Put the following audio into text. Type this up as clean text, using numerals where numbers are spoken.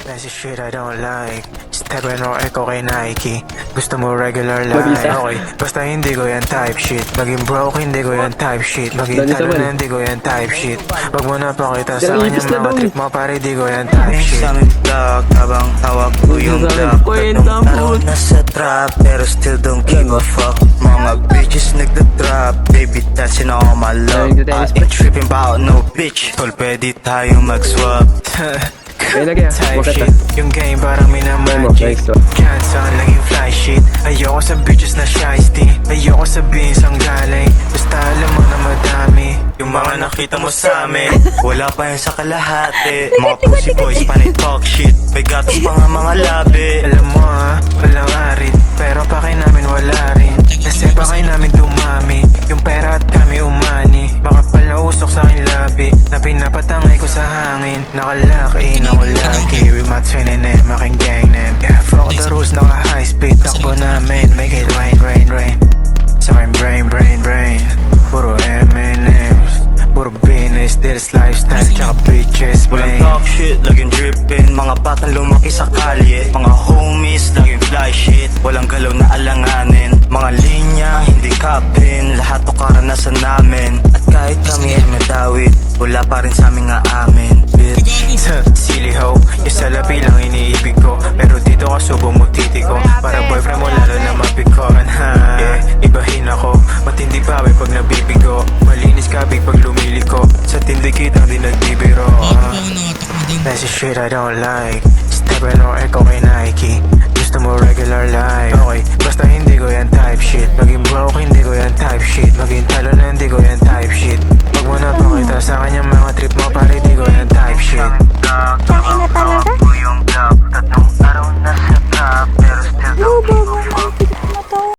Messy shit I don't like. Stephen o Echo kay Nike. Gusto mo regular life. Okay, basta hindi ko yan type shit. Maging broke hindi ko yan type shit. Maging talo na hindi ko yan type shit. Wag mo na pakita sa akin yung mga trip mo pare di ko yan type shit. Sa aming vlog habang hawak ko yung vlog. Tatlong araw na sa trap pero still don't give a fuck. Mga bitches nagda-drop, baby dancing on my love. I ain't tripping about no bitch. Tol pwede tayo mag-swap. Type shit, yung game parang minamagic. Cansan lang yung fly shit. Ayoko sa bitches na shiesty. Ayoko sabihin sang galing. Basta alam mo na madami Yung mga nakita mo sa amin, wala pa yan sa kalahati. Mga pussy boys panay talk shit. May gatos pa nga mga labi. Alam mo ha, walang arit. Pero pakay namin wala rin. Kasi pakay namin dumami. Yung pera at kami umani. Makapal na usok sa aking labi. Na pinapatangay ko sa hangin. Nakalock in ako lagi. With my twin and them, aking gang name. Yeah, fuck the rules, naka high speed. Takbo namin, make it rain, rain, rain. Sa aking brain, brain, brain. Puro M&M's, puro business, this lifestyle, tsaka bitches, Walang man. talk shit, laging drippin. Mga batang lumaki sa kalye. Mga homies, laging fly shit. Walang galaw na alanganin. Mga linya, hindi kapin. Lahat to karanasan namin. At kahit kami ay madawit, wala pa rin sa aming aamin, bitch. Silly hoe, yung salapi lang iniibig ko. Pero dito ka subo mo titi ko. Para boyfriend mo lalo na mapikon. Yeah, ibahin ako, matindi bawi pag nabibigo. Malinis kabig pag lumiliko. Sa tindi kitang di nagbibiro. Messy shit I don't like. Stephen o Echo kay Nike. Gusto mo regular life. Okay, basta hindi ko yan type shit. Maging broke hindi ko yan type shit. Maging talo na hindi ko yan type shit. Wag mo na pakita sa akin yung mga trip mo pare di ko yan type shit.